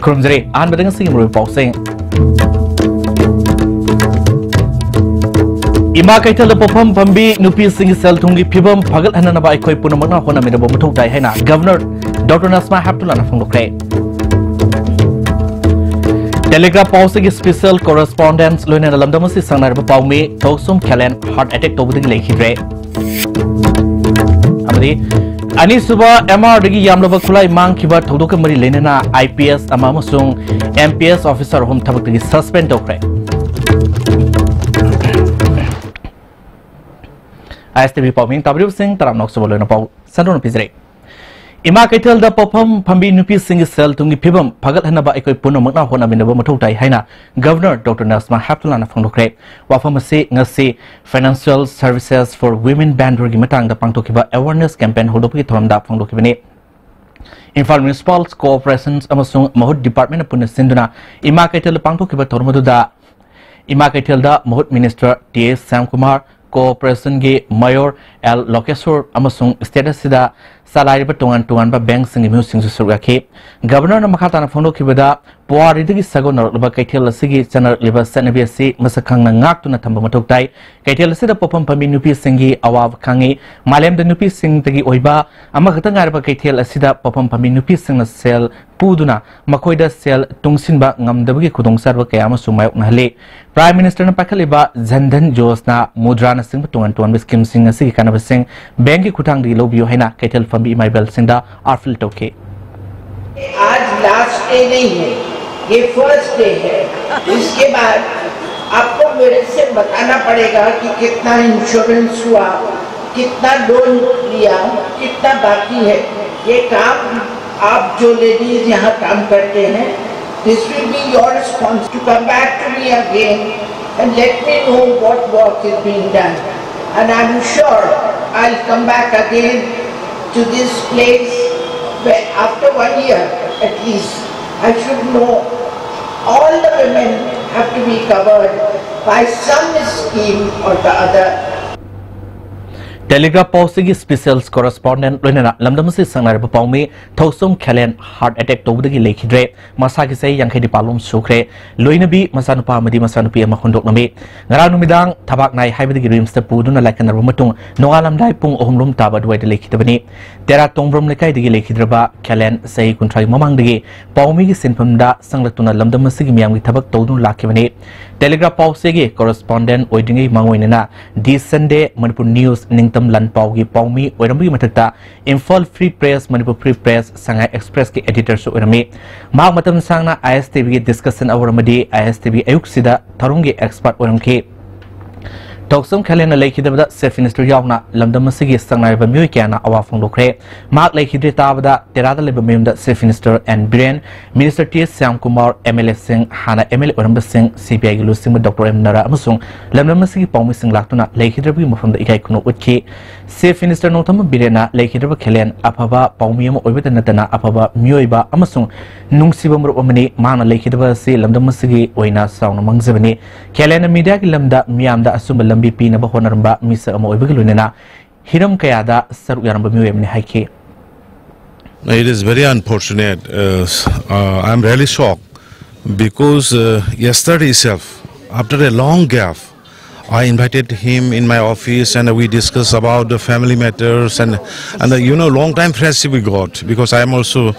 ꯈꯨꯔꯨꯝꯖꯔꯤ ꯑꯍꯥꯟꯕꯗ ꯉꯁꯤꯒꯤ ꯃꯔꯨꯑꯣꯏꯕ ꯄꯥꯎꯁꯤꯡ इमा कैथल पफम फंबी नुपी सिंह सेल थुंगी फिबम फगलहननबा अखोय पुनमना होनामिनबो मथौ ताई हैना गवर्नर डॉक्टर नस्मा हैप्तुलाना फोंदोखरे टेलीग्राफ पाउसिंग स्पेशल कोरेस्पोंडेंस लोइना लमदमसी संगनारबा पाउमी थौसुम खेलेन हार्ट अटैक तोबदगी लेखिद्रे अमदी अनिसुबा एमआर दगी यामलबा खुलाई मांगखिबा थौदोक मरि लेनना आईपीएस अमामसुंग एमपीएस ऑफिसर होम थबकदगी सस्पेंड तोखरे ISTV Pawing Tabriu Singh Taram Noxobolona Paw Sandon Pizre Ima Kaitel the Popam Pambi Nupi Singh Cell Tungi Pibum Pagat Hanaba Eko Punomana Hona Minabo Matotai Haina Governor Dr. Nasma Haptulana Fondokre Wafamasi Ngasi Financial Services for Women Bandurgi Matang the Pangtokiba Awareness Campaign Hodopi Thonda Fondokibini Infal Municipal Cooperations Amasung Mahut Department of Punis Sinduna Ima Kaitel Pangtokiba Tormaduda Ima Kaitel the Mahut Minister T.S. Sam Kumar Cooperation ge Mayor L. Lokesur amasung status sida salary ba tungan ba bank sing mu sing surga ke governor na makata na fondo kibada puari digi sago na ba kaithel sigi channel liba sanabi si masakhang na ngak tu na thamba matok tai kaithel sida popam pami nupi singi awav khangi malem da nupi sing tagi oiba amakhata ngar ba kaithel sida popam pami nupi sing na sel puduna makoida sel tungsin ba ngamdabagi khudong sar ba kayama sumayok na hale Prime Minister na pakhaliba Jandhan Josna Mudra na sing tuan scheme sing sigi kanaba sing bank ki khutang di lobio haina kaithel fambi maibel singda arfil toke आज last day नहीं है ये first day है इसके बाद आपको मेरे से बताना पड़ेगा कि कितना इंश्योरेंस हुआ कितना लोन लिया कितना बाकी है ये काम आप जो लेडीज यहाँ काम करते हैं this will be your response to come back to me again and let me know what work is being done and I'm sure I'll come back again to this place where after 1 year at least I should know all the women have to be covered by some scheme or the other. Telegraph Posting Special Correspondent Loinana Lamdamasi Sangar Paumi Thosum Kalen Heart Attack Tobudagi Lakidre Masaki say Yankadi Palum Sukre Loinabi Masanupa Madi Masanupi Mahundok Nami Garanumidang Tabak Nai Hybrid Rims the Puduna like an Rumatung Noalam Dai Pung Omlum Tabad Way the Lakidabani Tera Tombrum Lekai the Lakidraba Kalen say Kuntrai Mamang de Paumi Sinpumda Sanglatuna Lamdamasi Miami Tabak Todun Lakivani Telegraph Posting Correspondent Oidingi Mangwinana this Sunday Manipur News Ningtam Lan Paugi Paumi Orambi Matata Infol Free Press Manipur Free Press Shanghai Express ke editor so Orami Mag Matam Sangna ISTV discussion Awaramadi ISTV Ayuksida Tarungi expert Oramke Toksum Kalena Lakidabada Safe Minister Yavna Lamdamasigi Sangai Bamuikiana Awafung Lokre Mark Lakidri Tabada Terada Libamim Safe Minister and Brian Minister T. Sam Kumar MLA Singh Hana MLA Oramba Singh CPI Lusing Dr. M. Nara Amusung Lamdamasigi Pomi Singh Latuna Lakidrabi from the Ikaikuno Uki Safe Minister Notam Birena Lakidraba Kalen Apava Paumium Obitanatana Apava Muiba Amusung Nungsibam Omani Mana Lakidaba Si Lamdamasigi Oina Sound among Zevani Kalena Media Lamda Miamda Asumba BP na bahonaramba misa amo ibigulunena hiram kayada saru yaramba miwemni haike. It is very unfortunate. I'm really shocked because yesterday itself, after a long gap, I invited him in my office and we discussed about the family matters and you know long time friendship we got because I am also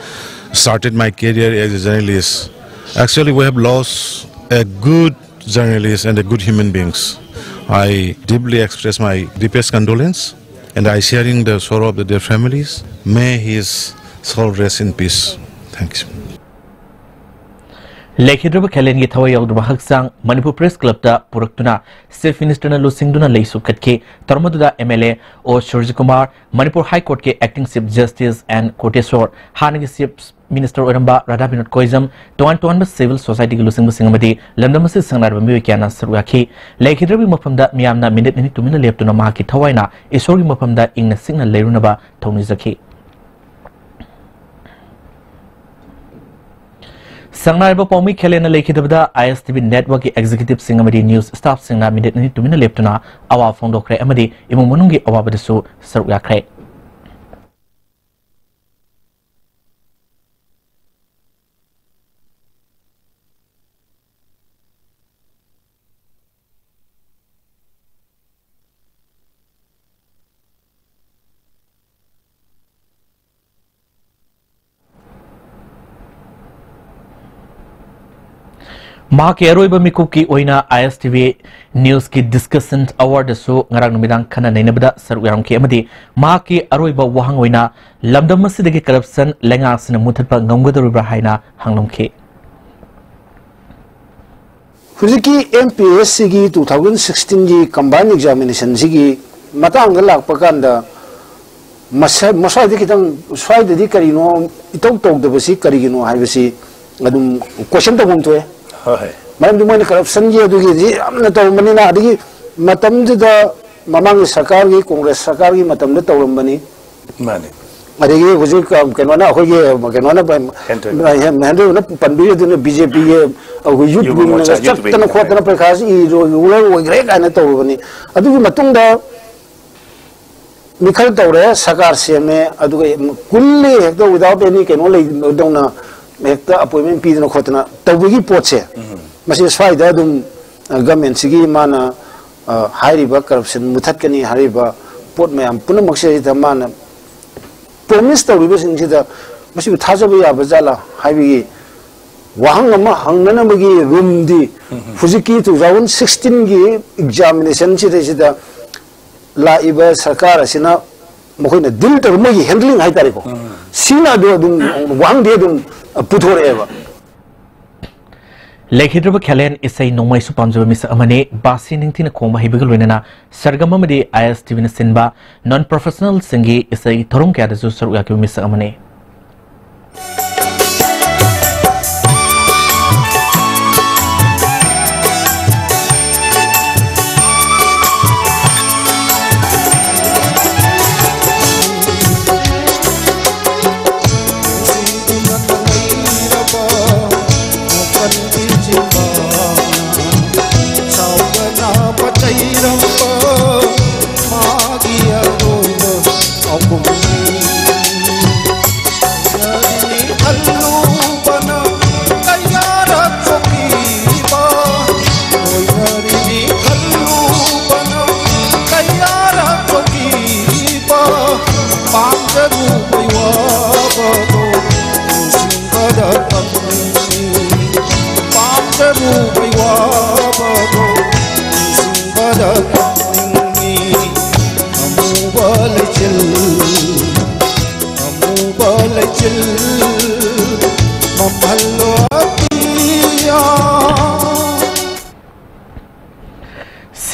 started my career as a journalist. Actually, we have lost a good journalist and a good human beings. I deeply express my deepest condolence and I sharing the sorrow of their families. May his soul rest in peace. Thanks. Lakidraba Kalengi Tawa Yaldra Haksang Manipur Press Club da Puraktuna Safe Minister na Lusingduna Leisu Katke Tarmaduda MLA O Shurji Kumar Manipur High Court ke Acting Chief Justice and Koteswar Hanagi Chief Minister Oramba Radhabinot Koizam Tuan Civil Society Lusing Singamadi Lamdamasi Sangar Muikiana Sarwaki Lakidrabi Mapamda Miamna Minute Minute to Mina Leptuna Maki Tawaina Isori Mapamda in a signal Lerunaba Tonizaki Sangnaiba Pomi Kalena Lakidabada ISTV Network Executive Singamadi News Staff Singna Minute Minute to Mina Leptuna Awa Fondokre Amadi Imumunungi Awabadisu Sarwakre मा के अरोइब मिकु की ओइना ISTV news की discussion award so ngarang numidang khana nainabda saru yaram ki amadi ma ki aroiba wahang oina lamdam masidagi corruption lenga sina muthatpa ngamgadoribra haina hanglom ki Hujiki MPSC gi 2016 gi combined examination sigi matang galak pakanda masai di kitang swai di karino itong tog de basi karigino haibasi adum question to bumto Madam di mana corruption je tu ki amna tahu mani na adi matam je da mamang sarkar ki Congress sarkar ki matam le tahu mani Mani adi ki hujur kenwana aku ye kenwana Henry na pandu je tu na BJP ye youth wing na cak tanah kuat tanah perkhas i ulang wajrek ane tahu mani adu ki matung da Mikhal tahu re sarkar se me adu ki kulli hekta without any kenwa le dong na hekta appointment pi na kuat na tahu ki pot se masih swai dah dum government segi mana hari ba corruption muthat kani hari ba pot me am puna maksud itu mana promise tahu ribu sini kita masih thasa bi apa jala hari bi wahang nama hangna bagi room di fuziki 2016 gi examination kita la iba sarkar asina mungkin deal termagi handling hai tariko sina dia dum wahang dia dum puthor eva Lekhidrba Khalen isai nongmai su panjaba misa amane basi ningtina khongba hibigal wenana sargama madi ISTV na sinba non professional singi isai thorong kya da su saru ya ki misa amane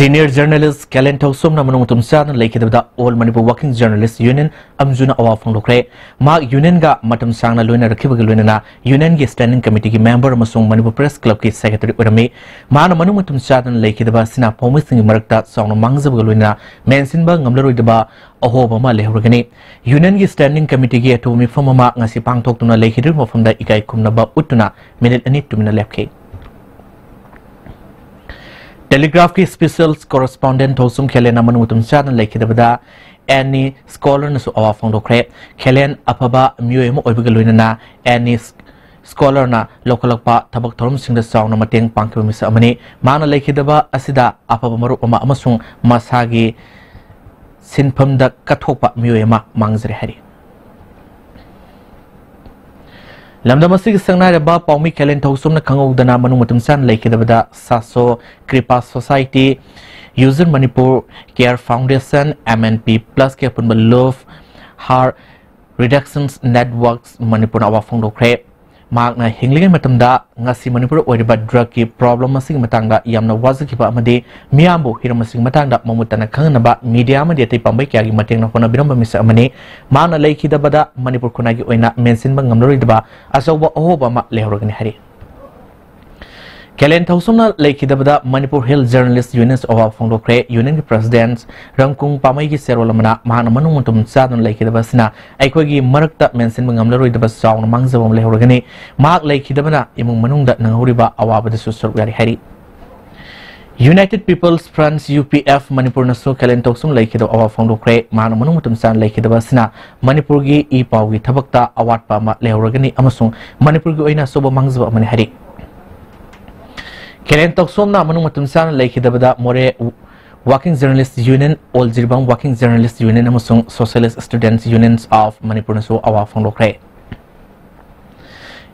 Senior journalist Kalen Tausum na manung tumsan laikidabda All Manipur Working Journalists Union amjuna awa fonglokre ma union ga matam sangna loina rakhibaga loina na union gi standing committee gi member amasung Manipur Press Club ki secretary urami ma na manung tumsan laikidaba sina promising marakta songna mangzabaga loina mensinba ngamlaroidaba ahoba ma lehurgani union gi standing committee gi atomi famama ngasi pangthoktuna laikidru mafamda ikai kumnaba utuna minute ani tumina lepke Telegraph की special correspondent होसुम खेलेन अमन Mutum चादन लेखिदबदा any scholar नसु अवा फोंदोख्रे खेलेन अफबा म्युएम ओइबगल लोइनना any scholar ना लोकलकपा थबक theorem सिंगदा चावना मतेंग पांखिबा miss अमनी माना लेखिदबा असिदा अफबा मरु अमा अमसुंग मसागी सिनफमदा कथोपा म्युएमा मांगजरे Hari Lamdamasi sangnai raba paumi Kalen Tausum na khangudana manu mutumsan laikidabada Saso Kripa Society User Manipur Care Foundation MNP Plus ke punba Love Heart Reductions Networks Manipur awa phongdokre magna hinglingai matamda ngasi Manipur oiriba drug ki problem asing matangda yamna wazakiba amade miyambu hiramasing matangda mamutana khangnaba media amade tai pambai kya gi mateng na hona biramba misa amane magna laikidabada Manipur khunagi oina mention ba ngamloridaba asawa ohoba ma lehorogani hari Kalen Tausumna laikidabada Manipur Hill Journalist Unions of Fongdokre Union President Rangkung Pamai gi serolamana mahana manung muntum sadun laikidabasina aikoi marakta mention bangamlaroi daba saung mangzawam lehorgani mak laikidabana imung manungda nanguriba awabada susur gari hari United People's Front UPF Manipur nasu Kalen Tausum laikidab awa Fongdokre mahana manung muntum san laikidabasina Manipur gi I pawgi thabakta awat pa ma lehorgani amasung Manipur gi oina soba mangzawa amani hari Kalen Tausum na manung matumsan laikidabada more Working Journalists Union All Jirbang Working Journalists Union amasung Socialist Students Unions of Manipur nasu awa fonglokre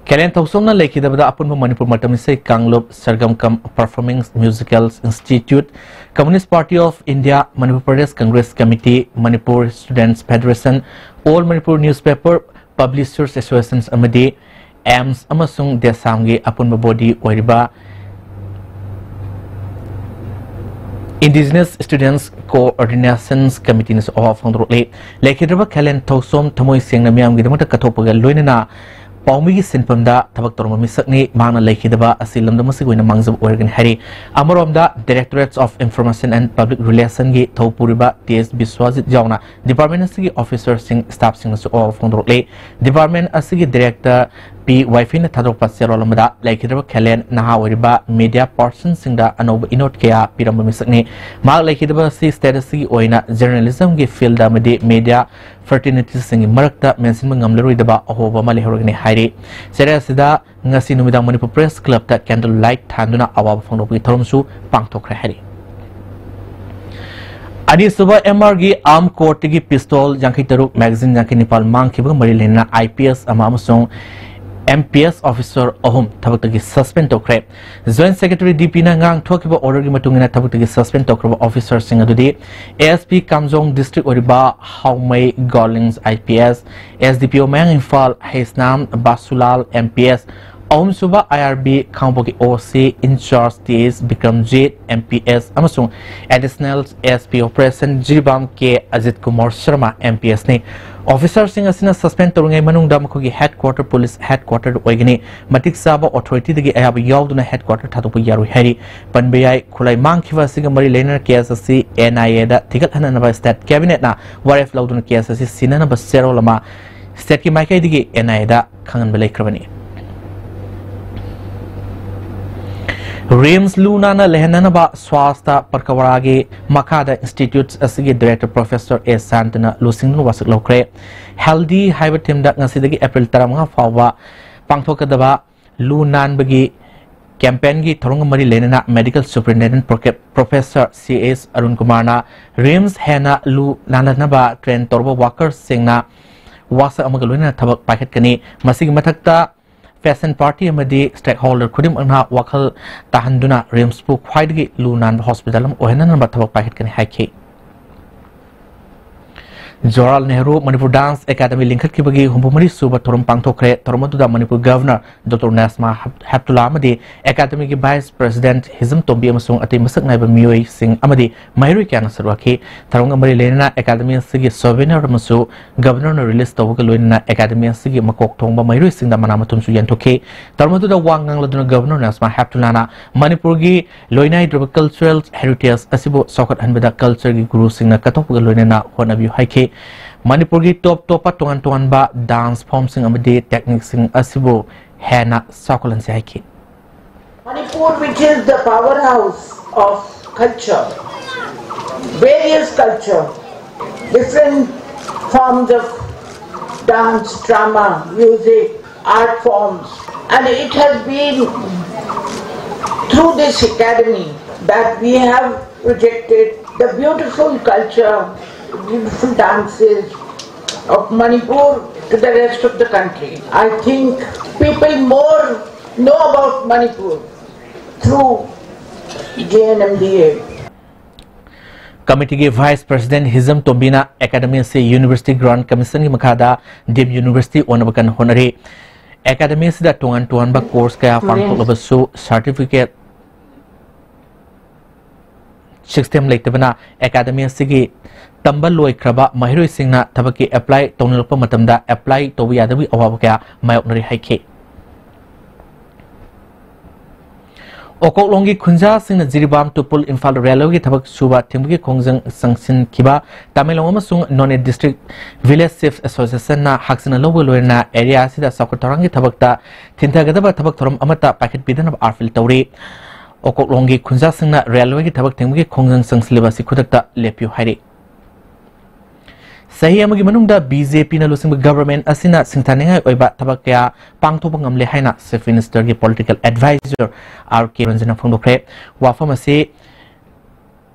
Kelen Tausomna Lekidabada Apun Manipur Matamise Kanglop Sargamkam Performing Musicals Institute, Communist Party of India, Manipur Pradesh Congress Committee, Manipur Students Federation, All Manipur Newspaper, Publishers Associations Amadi, AMS Amasung Desamgi Apun Body Oiriba, Indigenous Students Coordinations Committee is off on the road. Lekidaba Kelen Tausom Tamoy Sing Namiam Gidamata Katopaga Luinana. Paumi Sinpamda, Tabaktorma Misakni, Mana Lakidaba, Asilam the Musiguina Mangs of Oregon Harry, Amaromda, Directorates of Information and Public Relations, Taupuriba, TS Biswazit Jauna, Department Asigi Officer Sing Staff Singers of Fondrole, Department Asigi Director P. Wifin Tadopa Serolamada, Lakidaba Kalen, Naha Media Person Singa, Anob Inot Kea, Pirama Misakni, Mal Lakidaba Si Statusi Oina, Journalism Gi Field Amadi, Media, Fertility Sing, Marakta, Mensin Mangamluidaba, Ohova Malihorgani Hari. Serasida, Ngasi Numida Manipur Press Club that candlelight Tanduna Awab Fondopi Tormsu, Pangtok Hari. Adi Suba MRG Arm Courtigi Pistol, Yankee Taruk Magazine, Yankee Nepal Mankiba, Marilena, IPS, Amamusong. MPS Officer Ohum Tabutagi Suspend Tokre. Joint Secretary DP Nangang Tokiba Order Matungina Tabutagi Suspend Tokra Officer Singadudi, ASP Kamjong District Oriba, Haumei Gollings IPS, SDPO Mang Infal, Haisnam Basulal MPS, Om Suba IRB Kambogi OC in charge TS Bikram J MPS Amasung Additional SP Operation Jibam K Ajit Kumar Sharma MPS ne Officer Singh Asina suspend Turungai Manung Damakogi Headquarter Police Headquarter Oigani Matik Saba Authority the Ayab Yauduna Headquarter Tatupu Yaru Hari Panbayai Kulai Mankiva Sigamari Lena KSC NIA that Ticket Hananaba State Cabinet na Waref Laudun KSC Sinana Basero Lama State Kimakai Digi NIA da Kangan Belay Kravani Rims Lunana Lehananaba Swasta Parkawaragi Makada Institutes Asigi Director Professor A. Santana Lusing Wasik Lokre Healthy Hybertim Dak Nasidagi April Taramanga Fawa Pangtokadaba Lunan Bagi Campaign Gi Torungamari Lenana Medical Superintendent Professor C.S. Arun Kumarna Rims Hena Lu Nananaba Train Torbo Walker Singna Wasa Amagaluna Tabak Paket Kani Masig Matakta Fashion Party amadi stakeholder kudim anha wakal tahanduna Rimspu khwaidgi Lunan Hospital ohenan number thabak paket kani haike Joral Nehru Manipur Dance Academy linkat kibagi humpumari suba thorum pangthokre thormaduda Manipur Governor Dr. Nasma Haptullah amadi Academy ki Vice President Hizam Tombi amasung ati masak naiba Miyoi Singh amadi Mahiri Kyana sarwaki tharong amari lenana Academy sigi souvenir amasu Governor na release tawga loina Academy sigi makok thongba Mahiri Singh da manamatum su yantoke thormaduda wangang laduna Governor Nasma Haptullah na Manipur gi loina hydro cultural heritage asibo sokat hanbeda culture gi guru Singh na katokga loina honabi haike Manipur gi top tongan ba dance form sing amadi technique sing asibo hena sakulan se haike Manipur, which is the powerhouse of culture, various culture, different forms of dance, drama, music, art forms, and it has been through this academy that we have projected the beautiful culture, beautiful dances of Manipur to the rest of the country. I think people more know about Manipur through JNMDA. Committee के Vice President Hizam Tombina Academy से University Grant Commission की मखादा Deep University ओनबकन होनरे Academy से दा टोंगन बा course का पांगतोलबसु certificate system लेतबना Academy से की तंबल लोय क्रबा महिरोई सिंगना थबकी apply तोनलप मतमदा apply तोबु यादबी अवाब क्या मायोकनरे हाइके Okoklongi Kunja Sing Jiribam to pull in Fal Ralogi Tabak Suba Timbuki Kongzang Sangsin Kiba Tamilong Amasung None District Village Safe Association na Haksina Lobo Luena area Sida Sakotarangi Tabakta Tintagadaba Tabaktorum Amata Packet Bidan of Arfil Tauri Okoklongi Kunja Sing na Ralogi Tabak Timbuki Kongzang Sangslibasi Kudakta Lepu Hari Sahi amagi manungda BJP na lusing government asina singtanengai oiba tabakya pangthopang amle haina Chief Minister gi political advisor RK Ranjana phongdokre wafam ase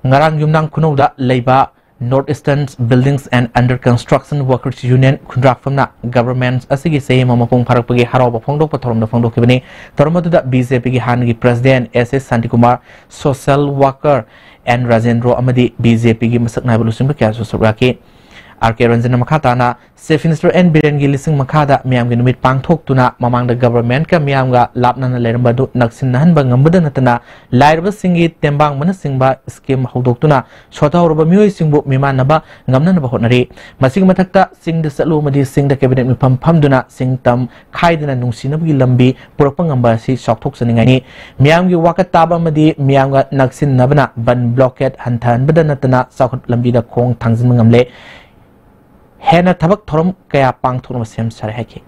ngarang yumnang khunouda leiba North Eastern Buildings and Under Construction Workers Union Kundrafamna Government Asigi say Mamapong Parapagi Haraba Fondo Patrom the Fondo Kibini, Tormoda BJP Hangi President SS Santikumar, Social Worker and Rajendro Amadi BJP Masak Nabalusim Kasu Suraki. RK Ranjana Makatana, Safe Minister and Birengi Lising Makada, Miam Ginumit Pang Tok Tuna, Mamang the government, Miamga, Lapnan Lerambadu, Naksinan Bangambudanatana, Lairba Singi, Tembang Manasingba, Skim Hodoktuna, Shota Roba Muising Book Mimanaba, Gamnaba Honari, Masing Matakta, sing the Salumadi, sing the cabinet Mipam Pamduna, sing Tam, Kaiden and Nusinabi Lambi, Propangambasi, Shoktok Saningani, Miamgi Wakataba Madi, Miamga Naksin Nabana, Ban Blockhead, Hantan Badanatana, Sakut Lambida Kong, Tangzimangamle. Hena tabak thorum kaya pang thorum sem sare haki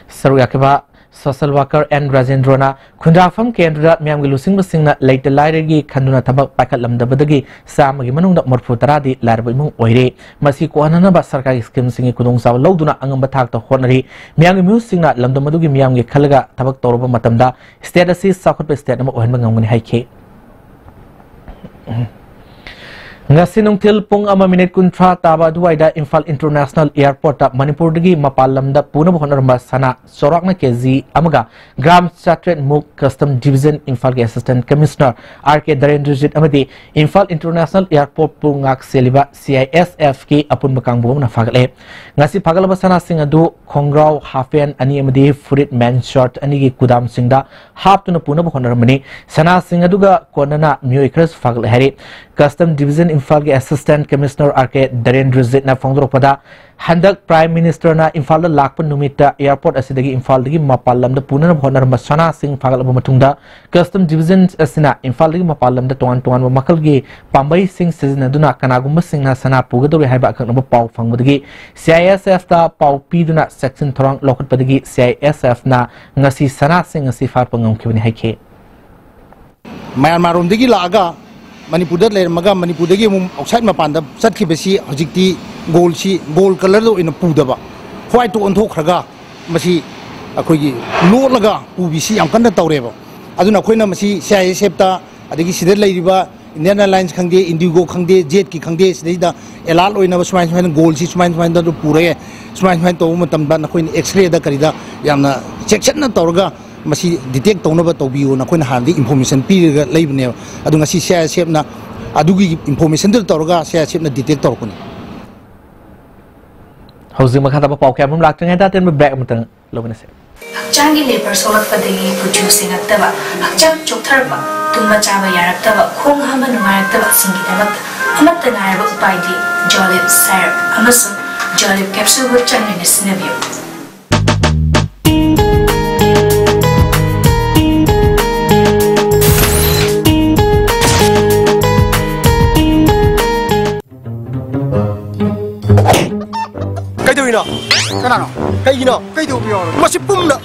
saru yakaba social worker and Rajendrona Kundrafam Kendra Miamgi Lusing Basingna later Lairegi Kanduna tabak pakat lamdabadagi Samagi Manung Morfutaradi Larbimung Oire Masi Kuanana Sarka Skim Singi Kudung Saw Loduna Angambatak to Honari Miami Musingna Lamdamadugi Miamgi Kalaga Tabak Toroba Matamda Stadasi Sakut Stadam Ohenbangamuni Haki Ngasinong tilpong ama minute kuntra taba duwaida Imphal International Airport ta Manipur dagi mapalamda puna bhonarma sana sorak na kezi amaga Gram Chatret Muk Custom Division Imphal ke Assistant Commissioner RK Darendrjit amadi Imphal International Airport pungak seliba CISF ki apun bakang bum na fagle ngasi fagalba sana singadu khongrau hafen ani amadi furit man short ani gi kudam singda hap tuna puna bhonarmani sana singaduga konana muikras fagle hari Custom Division Imphal ke Assistant Commissioner RK Darendrjit na fongdro pada Handak Prime Minister na Imphal da lakpan numita airport asidagi Imphal dagi mapalam da puna na bhonar masana sing fagal matungda Custom Division asina Imphal dagi mapalam da tongan makal gi pambai sing sizna duna kanagum sing na sana pugadori haiba akak na pau fangmudagi CISF ta pau pi duna section thorang lokot padagi CISF na ngasi sana sing ngasi far pangam kibani haike Myanmar dagi laga Manipur da le maga Manipur dagi outside mapanda satki besi hojikti gold color do in pudaba white to on thokraga masi akogi lo laga ubisi am kan tawreba aduna khoina masi CISF ta adigi sidar leiriba Indian Airlines khangde Indigo khangde Jet ki khangde sidida elal oina smain gold si smain da pure smain to matam da khoin x-ray da karida yamna section na tawraga masi detect tonaba tobiu na khoina handi information piriga leibne adunga si CISF na adugi information da tawraga CISF na detect torkuni Housing Makata Pau Camum Lacking and that in the back of the Luminous. Jangi labor solar for the producing at the Hakjam Chotarba, Tumachava Yarataba, Kung Haman Marataba Singitaba, Amatanaraba by the Jolly Syrup, Amazon, Jolly capsule with Chinese Navy. Kanano? Kayino? Kayo biyo. Masipum na.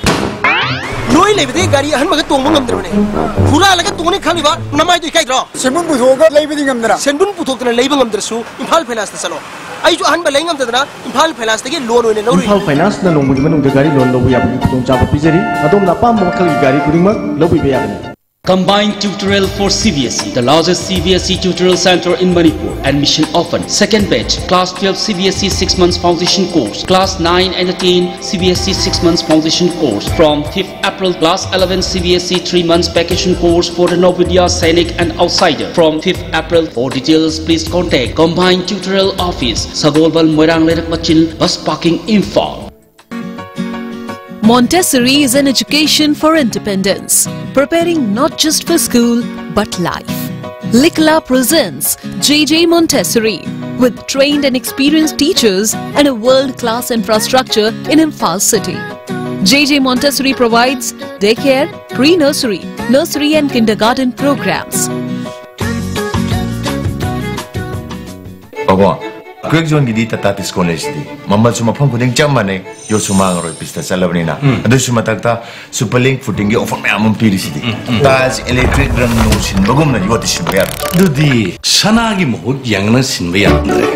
Noy lebede gari han maga tong ngam drone. Khura laga tong ne khali ba namai doi kai dro. Senbun puthoga leibedi ngam dra. Senbun puthok na leiba ngam drasu Imphal Finance ta salo. Ai jo han ba lei ngam dra Imphal Finance ta ge loan oine lori. Imphal Finance na longbu manung de gari loan lobu yabdi tong chaba pijeri. Adom na pam makal gari kudingma lobu be yabni. Combined tutorial for CBSE, the largest CBSE tutorial center in Manipur. Admission open. Second batch, Class 12 CBSE 6 months foundation course. Class 9 and 10 CBSE 6 months foundation course. From 5th April, Class 11 CBSE 3 months vacation course for the Novidya, Sainik and outsider. From 5th April. For details, please contact Combined Tutorial Office, Sagolwal Moirang Lerak Machil, Bus Parking Imphal. Montessori is an education for independence, preparing not just for school but life. Likla presents JJ Montessori with trained and experienced teachers and a world-class infrastructure in Imphal city. JJ Montessori provides daycare, pre-nursery, nursery and kindergarten programs. Quick zone gidi Tatis College di. Mambal suma pang kuding jamane yo sumang roy pista salabnina. Ado suma takta superlink footing offer me among pirisidi. Tas electric run no sin bagum na yo tisin bayar. Dudi sanagi mohut yang na sin bayar andre.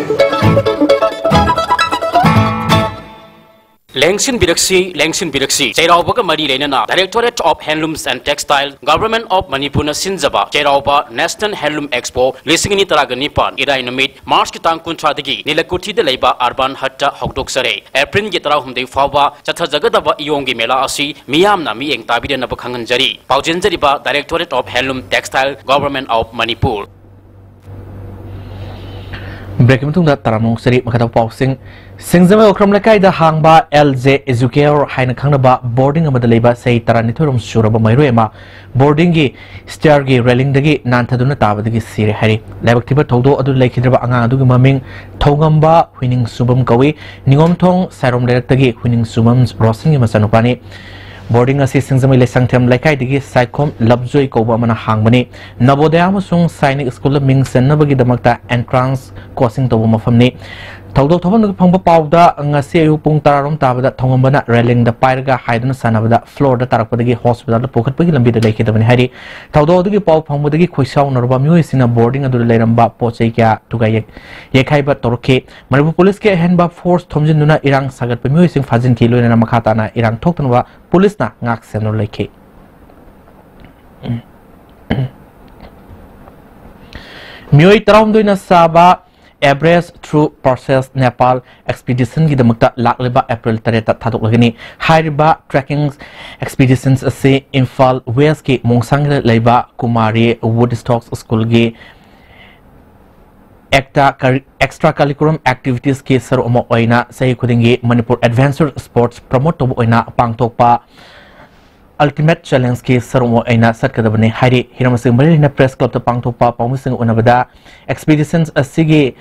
Lengsin Biraksi, Cherauba Mari Lenana, Directorate of Handlooms and Textile, Government of Manipur Sinzaba, Cherauba, National Handloom Expo, Lisingini Taraganipan, Irainamid, March Kitang Kuntradigi, Nilakuti de Leba, Urban Hatta, Hogdoksare, April Gitarahum de Fava, Chatazagadava Yongi Mela Asi, Miam Nami and Tabida Nabakanganjari, Paujenjariba, Directorate of Handloom Textile, Government of Manipur. Breaking to that Taramong City, Makata Pausing, Singzama Okramlakai, the Hangba, LJ, Ezuker, Hainakanaba, boarding of the labor, say Taraniturum Suraba Mairema, boardingi, Stargi, Relingdagi, Nantaduna Tabadigi, Siri Harry, Labactiba Todo, Adu Lake Angadu Maming, Togamba, winning Subum Kawi, Ningom Tong, Sarum Lertagi, winning Sumums, Rossing Masanupani. Boarding assisting the Sanctum like I digi Psychom Labzoi Kobamana Hangmani, Nabodayama Sung signing school of Mings and Nabagi the Makta entrance causing the woman from me. Todo Toman Pumba Powda, Ngasi Puntarum Tabada, Tongambana, railing the Pirga, Hidden Sanavada, floor the Tarapagi Hospital, the Pocket Pig and be the Lake of Harry. Todo the Pau Pumudagi Quishaw or Bamus in a boarding under the Leramba, Pocheka, Tugayek, Yakaiba Torque, Maripuliske, Handbag Force, Tomjinuna, Irang Sagat, Bemusing Fazin Kilo and Makatana, Irang Tokanwa, Police na ngak senor leke. Mioi taram doina Saba Everest through process Nepal expedition gi damakta lakleba April 3 thadok lagani hairiba trekking expeditions ase Imphal West ki Mongsang leiba Kumari Woodstock school gi extracurriculum activities ke sar omo oina sahi khudingi Manipur adventure sports promote to oina pangtokpa ultimate challenge ke sar omo oina satkadabane hari hiramasing marina press club to pangtokpa pamusing onabada expeditions asigi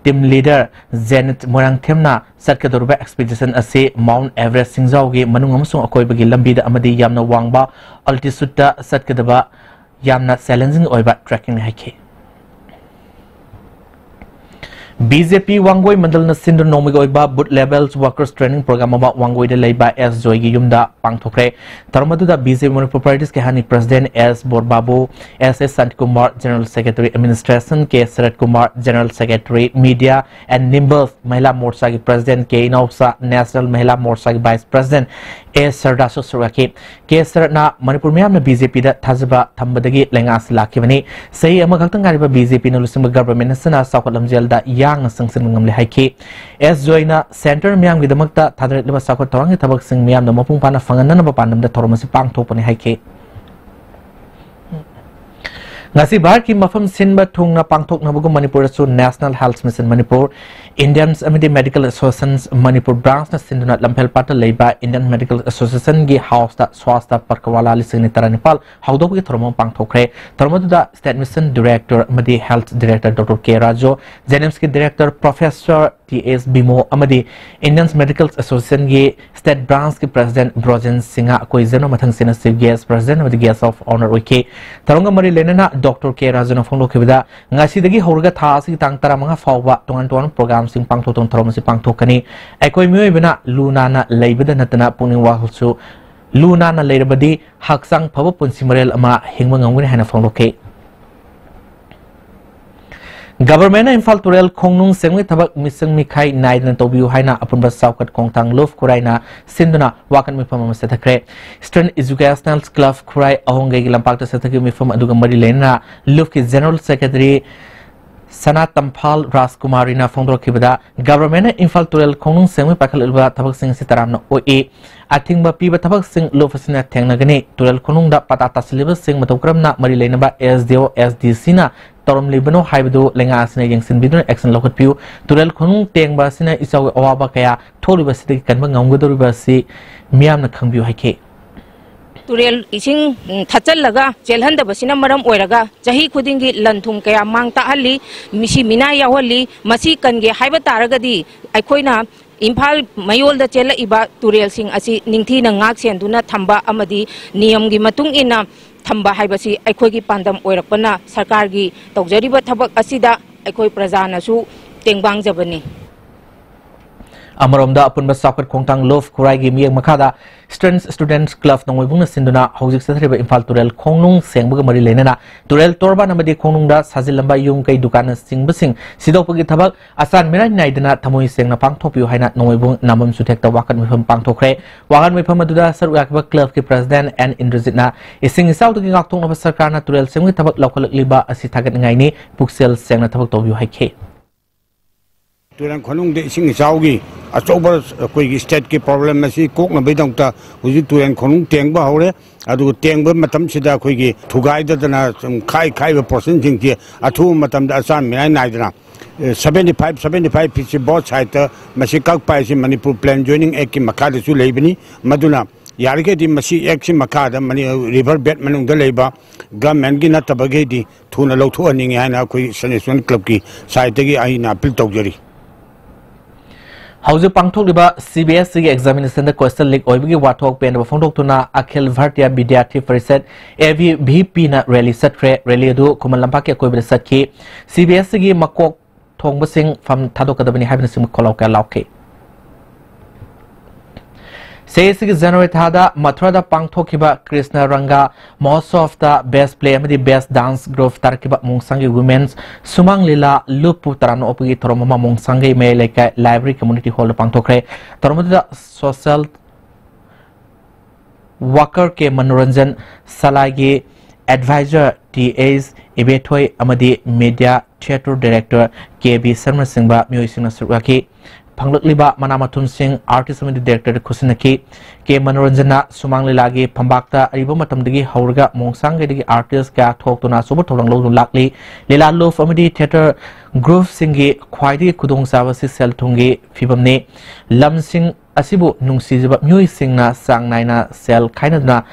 team leader Zenit Morang Themna satkadurba expedition ase Mount Everest singzaugi manung amasung akoibagi lambida amadi yamna wangba altitude ta satkadaba yamna challenging oiba trekking haike. BJP Wangoi Mandal na Sindhu Nomigo Iba Boot Levels Workers Training Program about Wangoi de Laiba S Joy Yumda Pangthokre Taramadu da BJP Manipur Parties ke Hani President S Borbabu SS Santikumar General Secretary Administration ke Sarat Kumar General Secretary Media and Nimbus Mahila Morcha ke President ke Inausa National Mahila Morcha ke Vice President S Sardaso Suraki ke Saratna Manipur Miyam na BJP da Thazaba Thambadagi Lengas Lakivani Sahi Amagaktan Gariba BJP na Lusima Government Sana Sakwalam Jelda Yang Sangsin Ngamle Haiki S Joina Center Miam Gidamakta Tadret Liba Sakot Tawangi Tabak Sing Miam the Mopung Pana Fanganan Pandam the Toromasi Pang Topani Haiki Ngasi Barki Mafam Sinba Tung na Pangtok Nabugo Manipur Su National Health Mission Manipur Indians Amidi Medical Associations Manipur Branch na Sinduna Lampel Pata Leiba Indian Medical Association gi House ta Swasta Parkawala Lising Nitara Nepal Haudobu ki Toromong Pangtokre Toromadu da State Mission Director Amadi Health Director Dr. K. Rajo Zenems ki Director Professor T.S. Bimo Amadi Indians Medical Association gi State Branch ki President Brojen Singha Koi Zeno Mathang Sina Chief Guest President Amadi Guest of Honor Wiki Taronga Mari Lenana Dr. K. Rajo na Fonglo Kibida Ngasi dagi Horga Thasi Tang Tara Mga Fawba Tungan Tuan Program Sing Pangtotong Toromasi Pangtokani Ekoi Mui Bina Luna na Laibida Natana Puning Wahulsu Luna na Lairabadi Haksang Pabapun Simarel Ama Hingmangamwin Hana Fongloke Government Imphal Turel Kongnung Sengwi Tabak Misang Mikai Naidan Tobiu Haina Apunba Saukat Kongtang Love Kuraina Sinduna Wakan Mifam Setakre Stern Educational Club Kurai Ahongai Lampakta Setaki Mifam Aduga Mari Lena Love ki General Secretary Sana Tampal Raskumarina Fondro Kibada Government Imphal Turel Kongnung Sengwi Pakal Ilba Tabak Sing Sitaram OE Ating ba piba tabak sing Lofasina Tengnagani Turel Konung da Patata Syllabus Sing Matokram na Mari Lena ba SDO SDC na Torom Libano Haibu Lenga Sina Yang Sinbidun Action Local Pew Turel Konung Teng ba Sina Isaw Awaba Kaya Tori ba Siti Kanba Ngamgudur ba si Miam na Kangbiu Haike Turel ising thachal laga jelhan da basina maram oiraga jahi khudingi lanthum kaya mangta halli misi mina yawali masi kange haiba taragadi aikoina Imphal Mayol da chela iba Turel sing asi ningthi na ngak senduna thamba amadi niyam gi matung ina thamba haibasi aikoi gi pandam oirakpana sarkar gi tawjariba thabak asida aikoi praja na su tengbang jabani Amaromda apunba soccer khongtang love khurai gi mieng makhada students club nongwibungna sinduna hojik sathriba Imphal Turel khongnung sengbuga mari lenana Turel torba namadi khongnungda sajilamba yung kai dukan singbasing sidopagi thabak asan mirai naidana thamoi sengna pangthopiu haina nongwibung namam suthekta wakan mifam pangthokre wakan mifam aduda sarwakba club ki president and Indrajitna ising isau tugi ngakthong na sarkarna Turel sengwi thabak laukhaliba asi thagat ngai ni puksel sengna thabak tobiu haikhe Turan khonung de sing saugi achoba koi state ki problem na si kok na bedang ta huji turan khonung teng ba hore adu teng ba matam sida koi gi thugai da na khai ba person jing ti athu matam da asan mai nai da 75 pitch both side masi kak pai si Manipur plan joining ek ki makha de su leibani maduna yarge di masi ek si makha da mani river bed manung da leiba government gi na tabage di thuna lotho ani ngai na koi sanation club ki side gi ai na appeal tawjari Hauze pangthokliba CBSE examination the question leak oibigi wathok pen ba phongdok tuna Akhil Bhartiya Vidyarthi Parishad AVP na rally satre rally du kumal lampak ke koibra satki CBSE gi makok thongba sing fam thadokadabani habina sim kholaw ka lauke Seyesigi January thada Mathura da pangthokiba Krishna Ranga Mahotsav da best play amadi best dance group tarkiba mungsangi women's Sumang Lila Lupu tarano opigi toromama mungsangi me like library community hall pangthokre toromada social worker ke Manoranjan Salagi advisor TAs Ibethoi amadi media theatre director KB Sharma Singba Myoisingna surwaki Panglakliba Manamathun Singh artist amadi director Kusinaki ke Manoranjana Sumang Lilagi Pambakta ariba matamdagi haurga mongsangge dagi artist ka thoktuna suba tholang lo lakli Lila Love amadi theater group singi khwaidi khudong sawa si sel thungi fibamne lam sing asibu nungsijiba myoi singna sang naina sel khainadna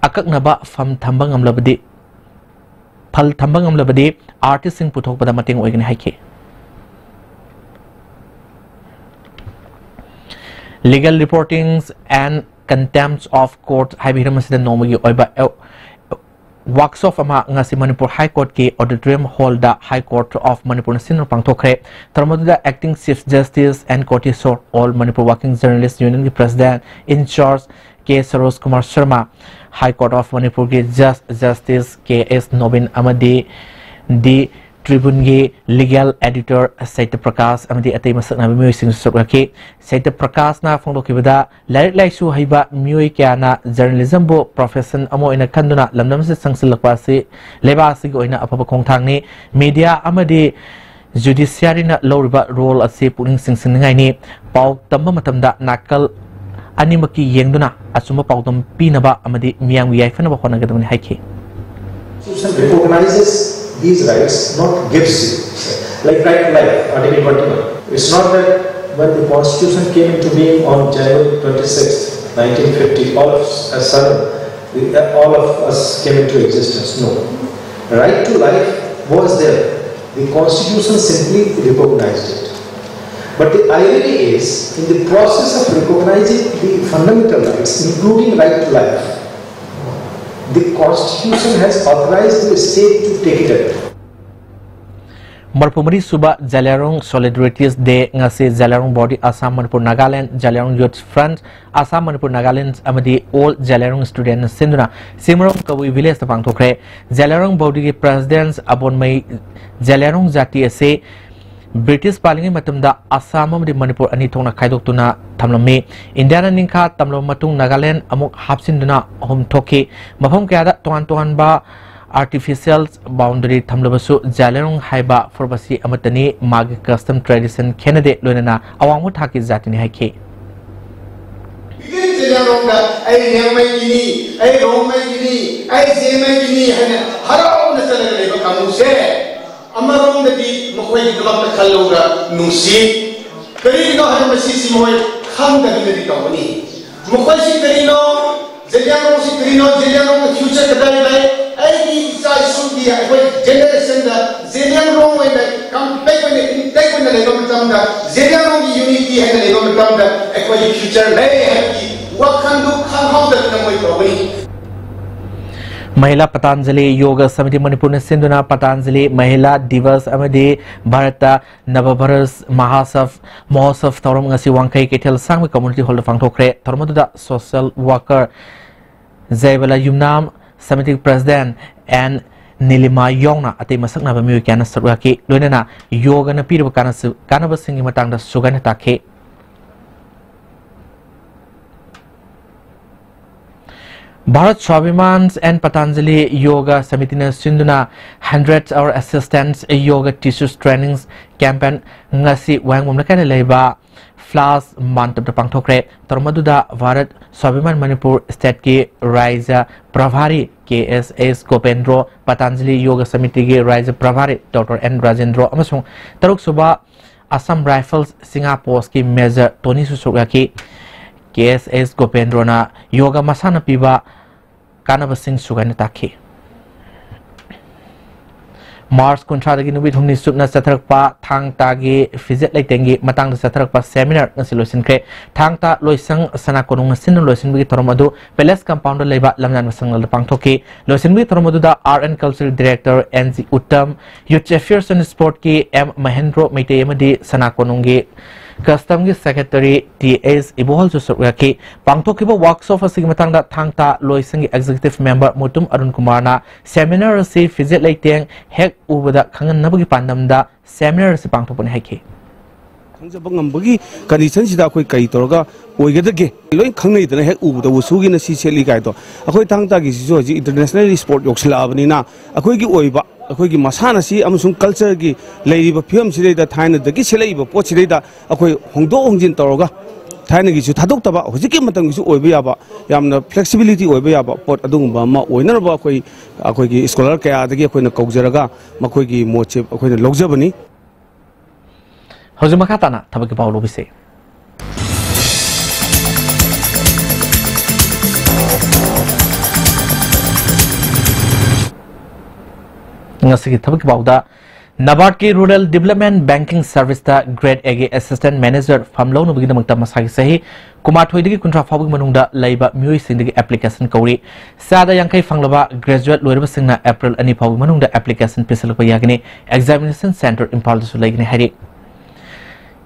akaknaba fam thambang amlabadi phal thambang amlabadi artist sing puthokpada mating oigani haike Legal reportings and contempt of court Haibiram Sida Nomagi Oiba Workshop ama ngasi Manipur High Court ki Auditorium Hall da High Court of Manipur Sinor Pangthokre Tarmoda Acting Chief Justice and Court Sor All Manipur Working Journalists Union ki President in charge K. Sarosh Kumar Sharma High Court of Manipur ki Justice K.S. Nobin Amadi di Tribune ki legal editor Saita Prakash amadi atay masak na miyoi sing suraki Saita Prakash na phongdokibada larik laisu haiba miyoi kya na journalism bo profession amo ina kanduna lamdam se sangsilakpa si leba si go ina apapa khongthang ni media amadi judiciary na loriba role ase puning singsingai ni pau tamba matamda nakal animaki yengduna asuma paudam pinaba amadi miyang wi yaifana ba khona gadamani haike recognizes these rights, not gives you. Like right to life, Article 21. It's not that when the Constitution came into being on January 26, 1950, all of us came into existence. No. Right to life was there. The Constitution simply recognized it. But the irony is, in the process of recognizing the fundamental rights, including right to life, the Constitution has authorized the state to take it away. Marpumari Suba Jalarong Solidarities Day ngasi Jalarong Body Assam Manipur Nagaland Jalarong Youth Front Assam Manipur Nagaland amadi all Jalarong student sinduna Simrong Kawi village tapang thokre Jalarong Body presidents abonmai Jalarong Jati ase British palingi matumda Assam amadi Manipur ani thongna khaidok thamlami Indiana ningkha tamlo matung Nagaland amuk hapsinduna hom thoki mafam kaya toan ba artificial boundary thamlabasu Jalarong haiba forbasi amatani mag custom tradition candidate loinana awangmu thaki jatini haike Jalarong da ai nyamai gini ai romai gini ai zemai gini hana harau na chalaga leba kamu se amarong dadi mokhoi glok na khalloga nusi kari no hana masisi moi kham da gini kawani mokhoi si kari no Jalarong future kadai lai ai sai sun dia ai generation da Jalarong wai lai kam pai when le gom tam da Jalarong unity hai le gom tam da ai future lai hai ki wakan du kham hau da na moi kawani महिला पतंजलि योगा समिति मणिपुर ने सिंधुना पतंजलि महिला दिवस अमदे भारत नवबरस महोत्सव तौरम ngasi wangkai ketel sang community hall fangthokre tormaduda social worker Zaibala Yumnam Semitic President and Nilima Yongna ate masakna ba miyo kana sarwaki loinana yoga na piro kana ba singi matangda sugana takhe Bharat Swabhiman and Patanjali Yoga Samitina Sinduna 100-hour assistance yoga tissues trainings campaign ngasi wangmum nakana leiba Flas month of the Pangthokre Tormaduda Bharat Swabhiman Manipur State ki Raija Pravari KSS Gopendro Patanjali Yoga Samiti ki Raija Pravari Dr. N Rajendro amasung Taruk Suba Assam Rifles Singapore ki Major Tony Susuga ki KSS Gopendro na yoga masana piba kanabasing sugana takhi Mars Kuntragi Nubi Humni Subna Satrakpa Tang Tagi Fizet Laitengi Matang Satrakpa Seminar Nasilosin Kre Tang Ta Loisang Sanakonung Sin Loisin Bi Toromadu Peles Compound Leba Lamnan Sangal Pangtoki Loisin Bi Toromadu da RN Cultural Director NZ Uttam Youth Affairs and Sport Ki M Mahendro Meiteyamadi Sanakonungi Custom Secretary T.S. Ibohol Susuraki Pangtokiba workshop of Sigmatanga Tangta Loising Executive Member Mutum Arun Kumarna Seminar Si Fizet Laiteng Hek Ubada Kangan Nabugi Pandamda Seminar Si Pangtopun Heki Bagi conditions that we Kaitorga, we get again. Loin Kangi the Hek Ubu, the Wusugi and Sicily Gaito. A quick Tangtag is international sport Yoxlavnina, a quick Oiba. अखोगी मसाना सी अमसुंग culture की लेरिबा film सिरेदा थाइना दगी सिलेइबा pot सिरेदा अखोई होंदो होंजिन तौरगा थाइना गिसु थादोक्तबा होजिकि Matang गिसु ओइबा याबा यामना flexibility ओइबा याबा pot अदुंबा मा ओइनरबा अखोई scholar कया दगी अखोइना कौजरगा मखोगी मोचे अखोइना लौजबनी हजु मखाताना थबकी पाउलो बिसे ngasi thabak bauda Nabard ki Rural Development Banking Service da Grade A Assistant Manager famlo no bigina makta masagi sahi Kumar Thoidagi kuntra fabug manungda laiba mioi sindagi application kauri sada yangkai fanglaba graduate loirba singna April ani fabug manungda application pisalpa yagini examination center impal su laigini hari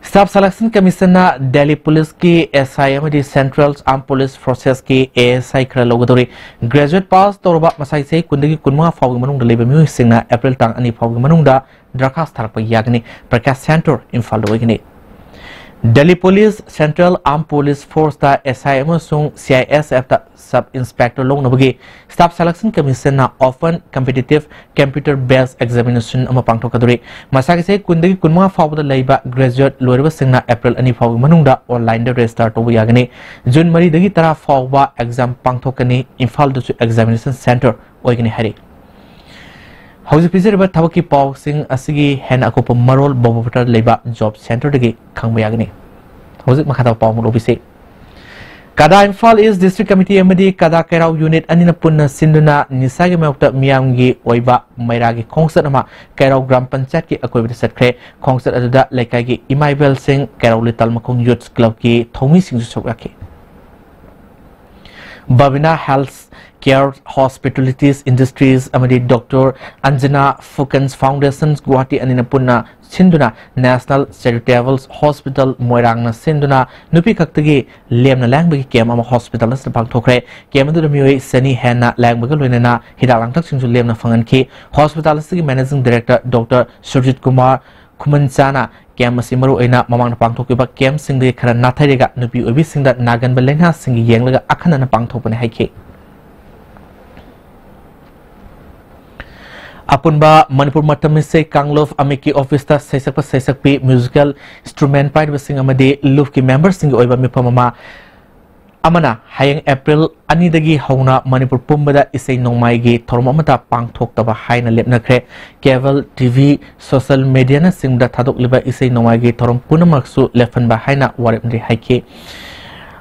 Staff Selection Commission na Delhi Police ki SI amadi Central Armed Police Forces ki ASI kra logadori graduate pass torba masai sei kundagi kunma fawg manung da leba mu singna April tang ani fawg manung da drakas tharpa yagni prakash center infal wagni Delhi Police Central Armed Police Force da SI amasung CISF da Sub Inspector long nabagi Staff Selection Commission na often competitive computer based examination ama pangthokadori masagi sei kundagi kunma fawg da laiba graduate loirba singna April ani fawg manung da online da register to yagni June mari dagi tara fawba exam pangthokani infal da examination center oigni hari Hausi Pizerba Tawaki Paw Sing Asigi Hen Akopa Marol Bobotar Leba Job Center Degi Kangmayagni. Hausi Makata Paw Murobise. Kada Infal is District Committee Amadi Kada Kerau Unit Anina Punna Sinduna Nisagi Melta Miamgi Oiba Mairagi Kongsatama Kerau Gram Panchat ki Akoibit Setkre Kongsat Adada Lekagi Imaibel Sing Kerau Little Makong Youth Club ki Thomi Sing Sokaki. Bavina Health Care Hospitalities Industries amadi Dr. Anjana Fukans Foundations Guwahati anina punna sinduna National Charitable Hospital Moirangna sinduna nupi kaktagi lemna langbagi kem ama hospital as pangthokre kem adu mioi sani henna langbaga loinana hidalangtak singsu lemna fanganki hospital as managing director Dr. Surjit Kumar Kumanchana kem asimaru aina mamang pangthokiba kem singde khara nathaiga nupi obi singda nagan balengha singi yenglaga akhana na pangthopane haike Apunba Manipur Matamise Kanglof Amiki Office ta Sesakpi musical instrument pai basing amade Luf ki members sing oiba mipamama Amana hayang April ani dagi hauna Manipur pumbada isay nongmai gi thormamata pangthok taba haina lepna kre cable TV social media na singda thadok liba isay nongmai gi thorom punamaksu lefan ba haina waremri haike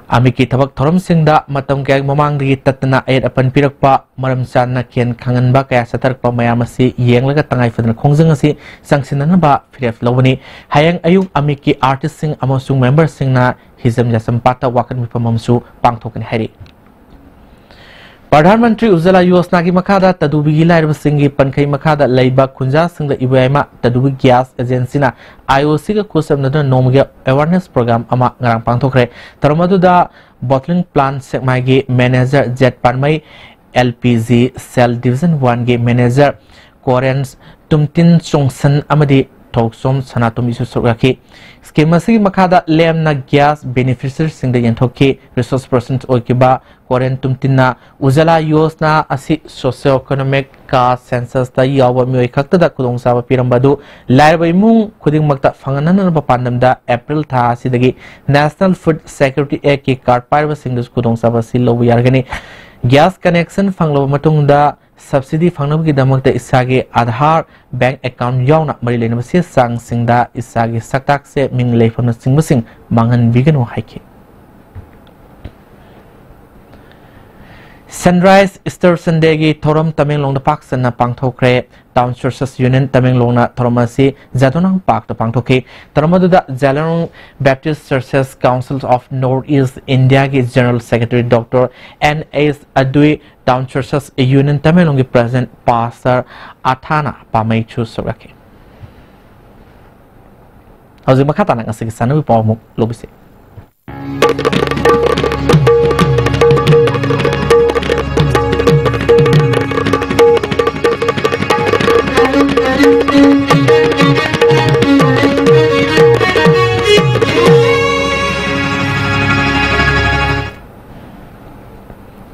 Amiki tabak thorom singda matam kaya mamang digi tatna ayat apan pirakpa maram sana kian kangan ba kaya satarkpa mayamasi yenglaga tangay fadna khongjang asi sangsinana ba firef lawani hayang ayung amiki artist sing amasung member sing na hizam jasam pata wakan mipamamsu pangthokan hari प्रधानमंत्री उज्ज्वला योजना की मखादा तदुबी लाइरब सिंगी पनखई मखादा लैबा खुंजा सिंग इवेमा Tadubi gas agency ना IOC का कुसमनद नोमगे awareness programme अमा ngarang pangthokre tarmaduda bottling plant sekmai ge manager jet panmai LPG cell division 1 ge manager Koreans tumtin chongsan amadi Toksom Sanatum isu suraki scheme si makada lem na gas beneficiaries sing the yantoki resource persons okiba Korean tumtina Ujala yosna asi socio-economic ka census da yawa mi khakta da kudong sa pirambadu laibai mung khuding makta fanganan ba pandam da April tha sidagi National Food Security Act ki card parva sing kudong sa ba sillo yargani gas connection fanglo matung da subsidy fangnam ki damak da isage Aadhaar bank account yauna mari lena se sang singda isage saktak se ming leifam sing mangan bigano haike Sunrise Easter Sunday gi thoram Tamenglong da Park san na pangthokre Town Churches Union Tamenglong na thoromasi Jadonang Park da pangthoki taramadu da Jalarong Baptist Churches Council of Northeast India gi General Secretary Dr. N.S. Adui Town Churches Union Tamenglong gi President Pastor Athana Pamai Chu Suraki Hauzi makata na ngasigi sanawi pawmuk lobise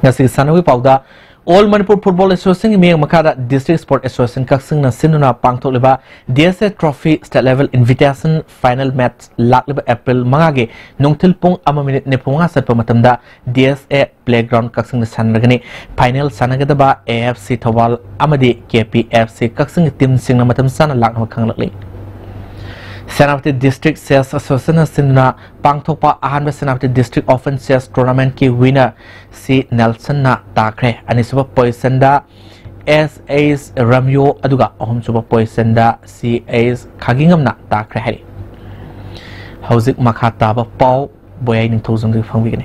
Ngasig sanawi pauda All Manipur Football Association mi makada District Sport Association kaksing na sinuna pangthok leba DSA Trophy State Level Invitation Final Match lak leba April mangage nongthil pung ama minute ne punga satpa matamda DSA Playground kaksing na sanragani final sanagadaba AFC Thawal amadi KPFC kaksing team sing na matam sana lak na khanglakli Senapati District Sales Association sinna pangthokpa ahanba Senapati District Open Chess Tournament ki winner si Nelson na takre ani suba position da SAS Ramyo aduga ahom suba position da CS Khagingam na takre hari hauzik makhata ba pau boyai ning thozung gi phangbi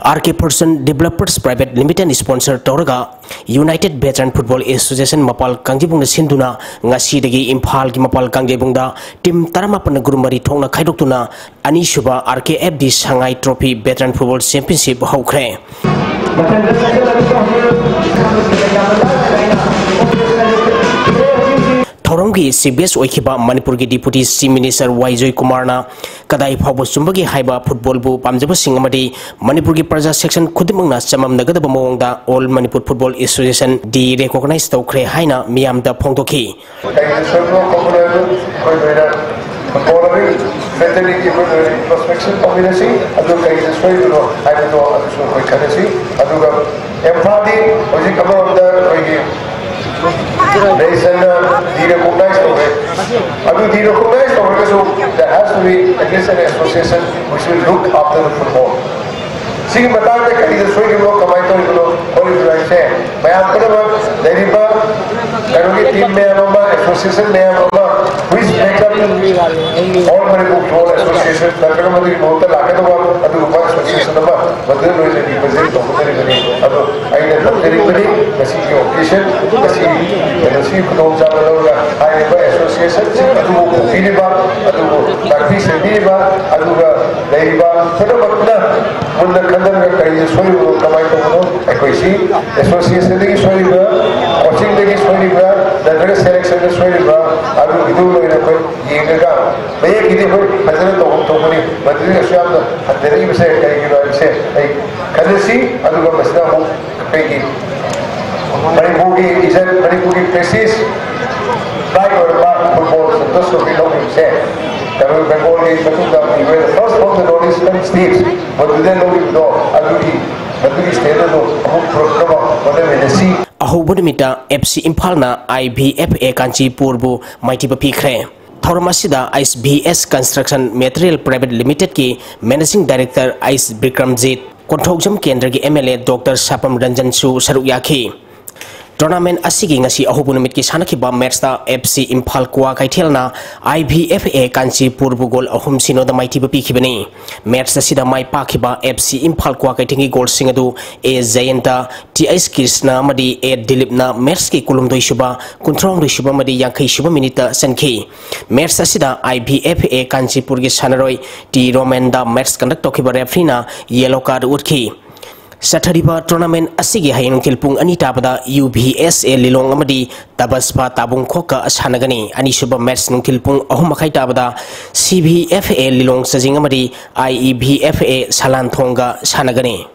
RK Person Developers Private Limited sponsor Torga United Veteran Football Association Mapal Kangjibung na sinduna ngasidagi Imphal gi Mapal Kangjibung da team taramapan gurumari thongna khaidoktuna ani shuba RKFD Shanghai Trophy Veteran Football Championship hokre Thoronggi CBS oikiba Manipur gi Deputy Chief Minister Waijoy Kumarna kadai phawbo chumbagi haiba football bu pamjaba singamadi Manipur gi Praja section khudimangna chamam nagadaba mawngda All Manipur Football Association di recognize tawkhre haina miyamda phongdoki Nation derecognized over. Derecognized over, so there has to be at least an association which will look after the football. See, Matar, the Kadi, the Swing, Kamaito, what is I say? My uncle, Deriba, Karugi team Mayama, association Mayama, which makes up all Manipur Football Association, Takamadi, Mota, Lakadova, Adupa Association, but then we represent the ceremony. I did the ceremony, the CEO occasion, the CEO Association, Adu Filiba, Adu Takfi Sediba, Aduga, Deriba, Fedabakna, when the Kandan is sorry, Kamaito, Equisi, Association is sorry, watching the is sorry, the dress selection is sorry, Adu Idu in a quick Yaga. They give it President of Tomani, but this is at the name say, can you see Aduga Masna Peggy? Manipuri is a Manipuri places, like football, so those who belong himself. Tamil Bengal is the first of the northeastern states, but we then know it though, Adudi state of the Ahobunimita FC Impalna IBFA Kanchipurbu Maitiba Pikre. Thormasida ICBS Construction Material Private Limited ki Managing Director Ice Bikramjit, Konthokjam Kendra ki MLA Dr. Sapam Ranjan Su Saruyaki. tournament asigi ngasi ahubu numit ki sanakhiba match ta FC Imphal Kwa kaithelna IBFA Kanchipur bugol ahum sino da maiti ba pikhibani match asida mai pakhiba FC Imphal Kwa kaitingi goal singadu A Jayanta TS Krishna madi A Dilipna match ki kulumdoi shuba kuntrong doi shuba madi yankai shuba minita sankhi match asida IBFA Kanchipur gi sanaroi T Roman da match conduct tokhiba referee na yellow card utkhi Sathariba tournament asigi hayang tilpung anita pada UBSA Lilong amadi tabaspa tabung khoka asanagani ani suba match nung tilpung ahum makai tabada CBFA Lilong sajing amadi IEBFA Salanthonga sanagani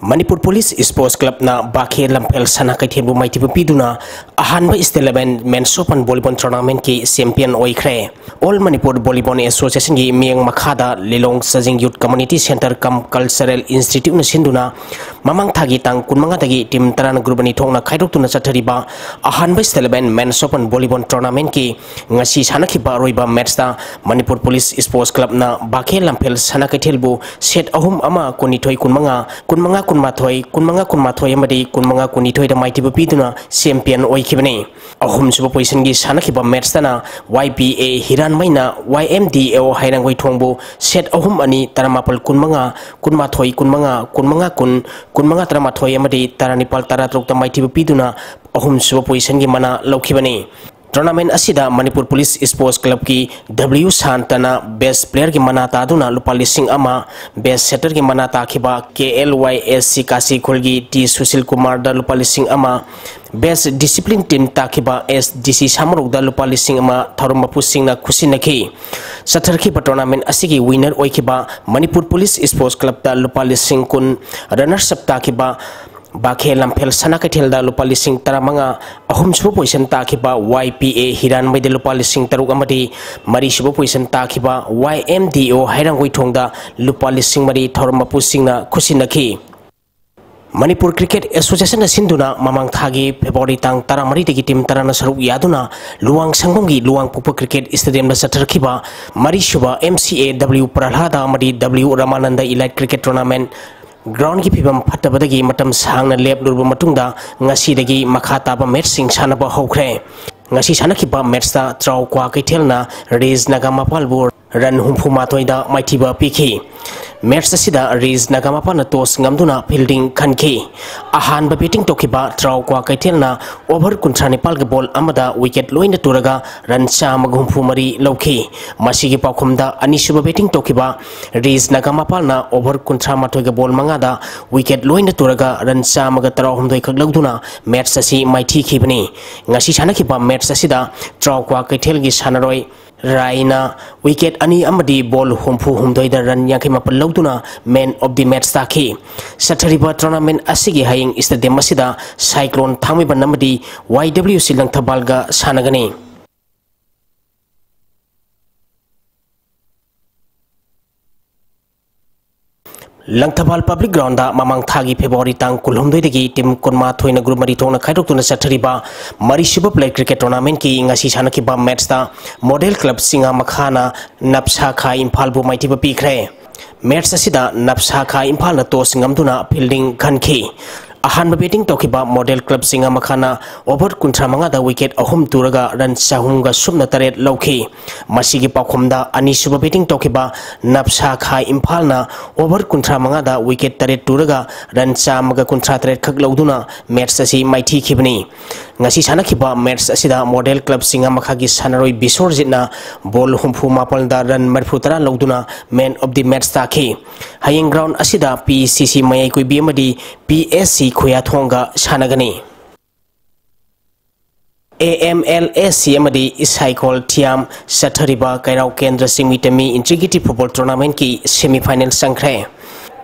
Manipur Police Sports Club na Bakhe Lampel sana kaithembu maitibu piduna ahanba Steleben Men's Open Volleyball Tournament ki champion oikhre All Manipur Volleyball Association gi miang makhada Lilong Sajing Youth Community Center kam Cultural Institute na sinduna mamang thagi tang kunmanga dagi team taran group ani thongna khaidokuna chathariba ahanba Steleben Men's Open Volleyball Tournament ki ngasi sanakhiba roiba match ta Manipur Police Sports Club na Bakhe Lampel sana kaithelbu set ahum ama konithoi kunmanga kunmanga amadi kunmanga kunithoi da maitibu piduna champion oikhibani ahum suba position gi sanakhiba match tana YPA Hiran maina YMDO hairangoi thongbu set ahum ani taramapal kunmanga taramathoi amadi taranipal taratrok da maitibu piduna ahum suba position gi mana laukhibani Tournament asida Manipur Police Sports Club ki W Santana best player ki manata aduna lupa lising ama best setter ki manata khiba KLYS Kasi Khulgi T Susil Kumar da lupa lising ama best discipline team takhiba SDC Samaruk da lupa lising ama Tharumapu Singh na khusinakhi Satharkhi tournament asigi winner oikhiba Manipur Police Sports Club da lupa lising kun runners up takhiba Bakhe Lampel sana kaithelda lupa lising taramanga ahum suba position takhiba YPA Hiran maide lupa lising taruk amadi mari suba position takhiba YMDO hairangoi thongda lupa lising mari Tharumapu Singh na khusinakhi Manipur Cricket Association na sinduna mamang thagi February tang taramari degi team tarana saruk yaduna luang sanggomgi luang pupa cricket stadium na satharkhiba mari suba MCA W Pralhada amadi W Ramananda Elite Cricket Tournament ground ki phibam phatabadagi matam sangna lep lurba matungda ngasi dagi makha taba match sing sanaba hokre ngasi sanakhiba match ta traw kwa kaithelna Riz Nagamapal bor ran humphuma toida maithiba pikhi match asida Riz Nagamapal na toss ngamduna fielding khanki ahan ba batting tokhiba traw kwa kaithelna over kuntranipal ge ball amada wicket loina turaga ran chama humpu mari lauki masigi pakhumda anisuba batting tokhiba Riz Nagamapal na over kuntramatoi ge ball mangada wicket loina turaga ran chama ga taraw humdoi khaglagduna match asi maithi khibani ngasi sanakhiba match asida traw kwa kaithel gi sanaroi Raina wicket ani amadi ball humpu humdoi da run yakai mapal lauduna man of the match takhi Sathariba tournament asigi haying stadium asida cyclone thamiba namadi YWC Langthabalga sanagani Langthabal Public Ground da mamang thagi February tang kulhumdoi degi team konma thoina group mari thongna khaidokuna sathariba mari suba play cricket tournament ki ngasi sanakhiba match da model club singa makhana Napsa Kha Imphal bu maitiba pikre match asida Napsa Kha Imphal na toss ngamduna fielding khanki ahanba batting tokhiba model club singa makhana over kuntramanga da wicket ahum turaga run sahunga sumna taret lauki masigi pakhumda ani suba batting tokhiba Napsa Kha Imphal na over kuntramanga da wicket taret turaga run chamaga kuntra taret khak lauduna match asi maithi khibani ngasi sanakhiba match asida model club singa makhagi sanaroi Bisorjit na ball humpu mapal da run marfutara lauduna man of the match takhi haying ground asida PCC mayai koi bmadi PSC Khoya Thonga sanagani AMLSC amadi Isaikol Thiam Sathariba Kairau Kendra Singmitami Integrative Football Tournament ki semi final sangkhre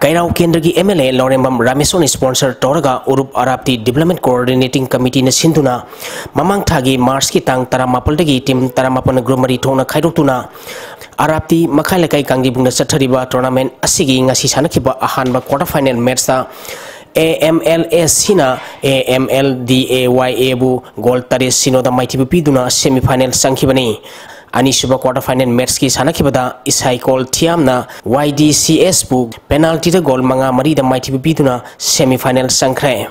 Kairau Kendra ki MLA Lorembam Rameson sponsor Toraga Urup Arapti Development Coordinating Committee na sinduna mamang thagi March ki tang taramapal dagi team taramapana group mari thongna khaidokuna Arapti makhai lakai kangi bungna Sathariba tournament asigi ngasi sanakhiba ahanba quarter final match ta AMLS Sina AMLDAYA bu goal tare sino da maitibu piduna semi final sangkhibani ani suba quarter final match ki sanakhibada Isaikol Thiam na YDCS bu penalty da goal manga mari da maitibu piduna semi final sangkhre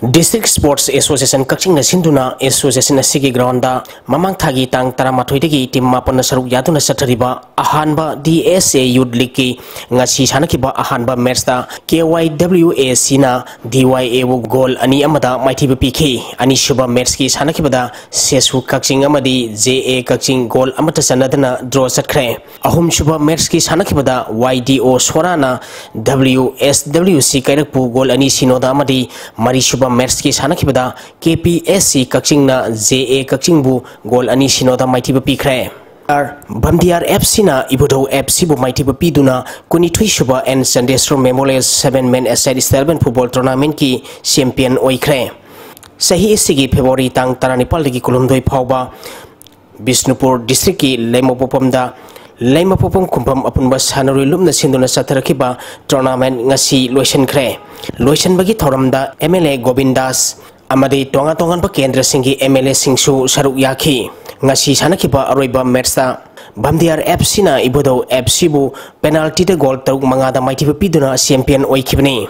District Sports Association Kakching na sinduna Association na sige grounda mamang thagi tang taramathoy dagi team mapan na saruk yaduna sathariba ahanba DSA Youth League ki ngasi sanakiba ahanba match ta KYWAC na DYA wo goal ani amada maithiba pikhi ani shuba match ki sanakibada Sesu Kakching amadi JA Kakching goal amata sanadana draw sakhre ahum shuba match ki sanakibada YDO Sorana WSWC kairakpu goal ani sinoda amadi mari shuba match ki sanakibada KPSC Kakching na JA Kakching bu goal ani sinoda maithiba pikre Bamdiar FC na Ibudo FC bu maithiba piduna kunithui shuba and Sandestro Memorial 7-man aside 11 football tournament ki champion oikre sahi sigi February tang taranipal dagi kulumdoi phawba Bisnupur district ki Laimopopamda Laimopopam kumpam apunba sanarui lumna sinduna satharakiba tournament ngasi loisankre loisanbagi thoramda MLA Govindas amadi tonga tongan ba kendra singi MLA singsu saruk yakhi ngasi sanakiba aroiba match ta Bamdiar FC na Ibudo FC bu penalty de goal taruk mangada maithiba piduna champion oikibni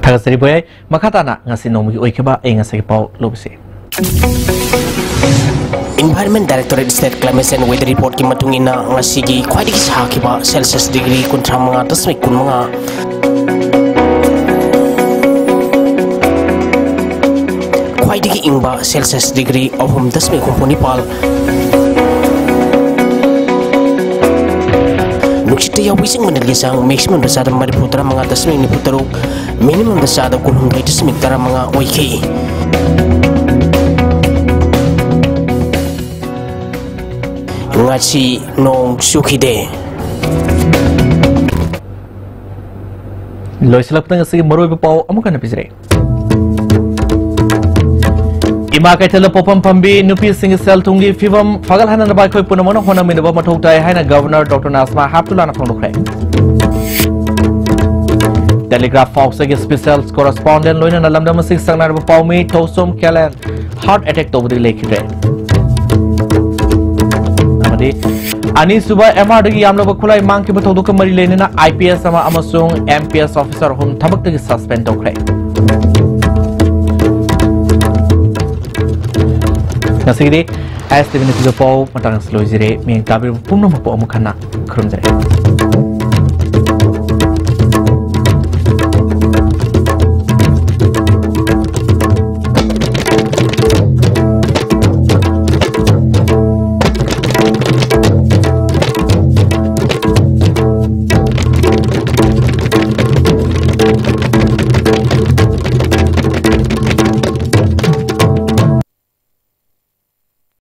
Thagasi boy makatana ngasi nomi oikeba ngasi pau lobse Environment Directorate State Climate and Weather Report ki matungina ngasi gi khwaidi ki sakiba Celsius degree kuntramanga tasmik kunmanga khwaidi ki ingba Celsius degree ohum tasmik kumpunipal Nuksita ya wising mendergisang maximum dasada Manipuri manga tasmik ni putaruk minimum dasada kulhum kai tasmik tara manga oiki ngachi nong sukhide loisalap tang si maroi pau amukan pisre ima kai tele popam pambi nupi sing sel tungi fivam fagal hanan ba khoi punamona hona minaba mathok tai haina governor Dr. Nasma Haptullah na phonokre Telegraph Fox age special correspondent loina na lamdam sing sangnar ba paumi thosom kalen heart attack to budi lekhire Ani suba MR dagi yamlo ba khulai mang ki batho ka mari lene na IPS ama amasung MPS officer hum thabak dagi suspend tokre Nasiri as the benefit of all matang slow zire ming tabi pumno mapo amukhana khrum zire